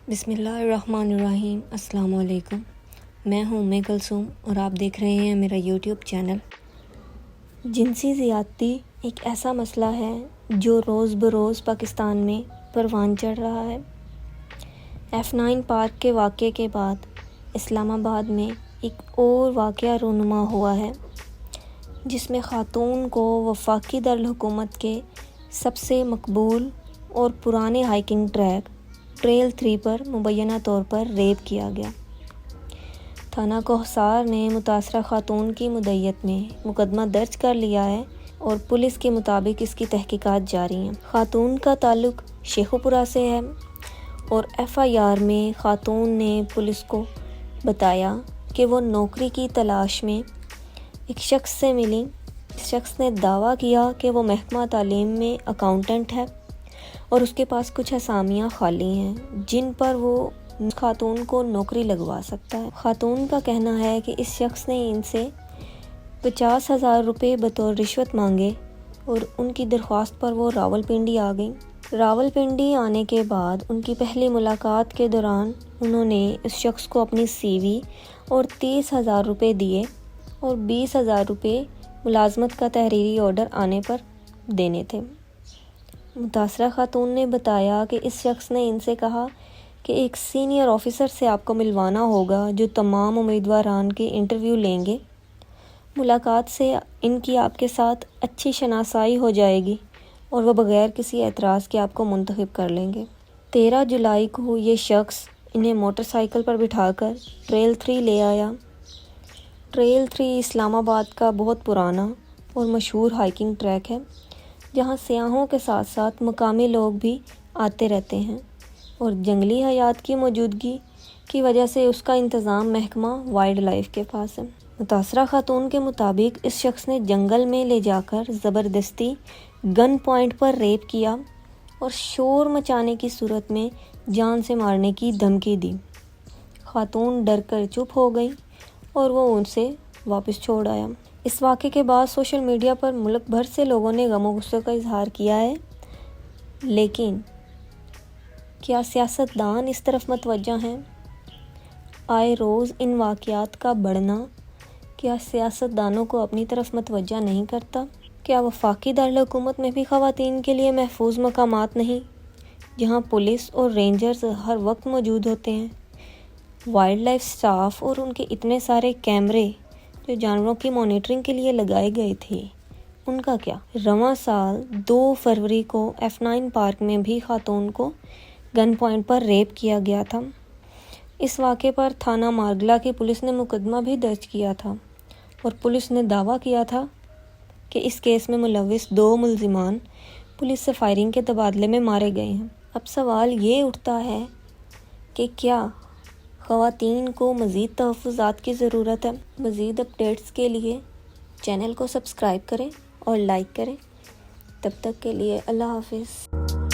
بسم اللہ الرحمن الرحیم۔ السلام علیکم، میں ہوں ام کلثوم اور آپ دیکھ رہے ہیں میرا یوٹیوب چینل۔ جنسی زیادتی ایک ایسا مسئلہ ہے جو روز بروز پاکستان میں پروان چڑھ رہا ہے۔ F9 پارک کے واقعے کے بعد اسلام آباد میں ایک اور واقعہ رونما ہوا ہے جس میں خاتون کو وفاقی دارالحکومت کے سب سے مقبول اور پرانے ہائکنگ ٹریک ٹریل 3 پر مبینہ طور پر ریپ کیا گیا۔ تھانہ کوہسار نے متاثرہ خاتون کی مدعیت میں مقدمہ درج کر لیا ہے اور پولیس کے مطابق اس کی تحقیقات جاری ہیں۔ خاتون کا تعلق شیخو پورہ سے ہے اور FIR میں خاتون نے پولیس کو بتایا کہ وہ نوکری کی تلاش میں ایک شخص سے ملی۔ اس شخص نے دعویٰ کیا کہ وہ محکمہ تعلیم میں اکاؤنٹنٹ ہے اور اس کے پاس کچھ اسامیاں خالی ہیں جن پر وہ خاتون کو نوکری لگوا سکتا ہے۔ خاتون کا کہنا ہے کہ اس شخص نے ان سے 50,000 روپے بطور رشوت مانگے اور ان کی درخواست پر وہ راولپنڈی آ گئی۔ راولپنڈی آنے کے بعد ان کی پہلی ملاقات کے دوران انہوں نے اس شخص کو اپنی CV اور 30,000 روپے دیے اور 20,000 روپے ملازمت کا تحریری آرڈر آنے پر دینے تھے۔ متاثرہ خاتون نے بتایا کہ اس شخص نے ان سے کہا کہ ایک سینئر آفیسر سے آپ کو ملوانا ہوگا جو تمام امیدواران کے انٹرویو لیں گے۔ ملاقات سے ان کی آپ کے ساتھ اچھی شناسائی ہو جائے گی اور وہ بغیر کسی اعتراض کے آپ کو منتخب کر لیں گے۔ 13 جولائی کو یہ شخص انہیں موٹر سائیکل پر بٹھا کر ٹریل 3 لے آیا۔ ٹریل 3 اسلام آباد کا بہت پرانا اور مشہور ہائکنگ ٹریک ہے جہاں سیاحوں کے ساتھ ساتھ مقامی لوگ بھی آتے رہتے ہیں اور جنگلی حیات کی موجودگی کی وجہ سے اس کا انتظام محکمہ وائلڈ لائف کے پاس ہے۔ متاثرہ خاتون کے مطابق اس شخص نے جنگل میں لے جا کر زبردستی گن پوائنٹ پر ریپ کیا اور شور مچانے کی صورت میں جان سے مارنے کی دھمکی دی۔ خاتون ڈر کر چپ ہو گئی اور وہ ان سے واپس چھوڑ آیا۔ اس واقعے کے بعد سوشل میڈیا پر ملک بھر سے لوگوں نے غم و غصے کا اظہار کیا ہے، لیکن کیا سیاستدان اس طرف متوجہ ہیں؟ آئے روز ان واقعات کا بڑھنا کیا سیاستدانوں کو اپنی طرف متوجہ نہیں کرتا؟ کیا وفاقی دارالحکومت میں بھی خواتین کے لیے محفوظ مقامات نہیں جہاں پولیس اور رینجرز ہر وقت موجود ہوتے ہیں؟ وائلڈ لائف سٹاف اور ان کے اتنے سارے کیمرے جو جانوروں کی مانیٹرنگ کے لیے لگائے گئے تھے، ان کا کیا؟ رواں سال 2 فروری کو F9 پارک میں بھی خاتون کو گن پوائنٹ پر ریپ کیا گیا تھا۔ اس واقعے پر تھانہ مارگلہ کی پولیس نے مقدمہ بھی درج کیا تھا اور پولیس نے دعویٰ کیا تھا کہ اس کیس میں ملوث 2 ملزمان پولیس سے فائرنگ کے تبادلے میں مارے گئے ہیں۔ اب سوال یہ اٹھتا ہے کہ کیا خواتین کو مزید تحفظات کی ضرورت ہے؟ مزید اپڈیٹس کے لیے چینل کو سبسکرائب کریں اور لائک کریں۔ تب تک کے لیے اللہ حافظ۔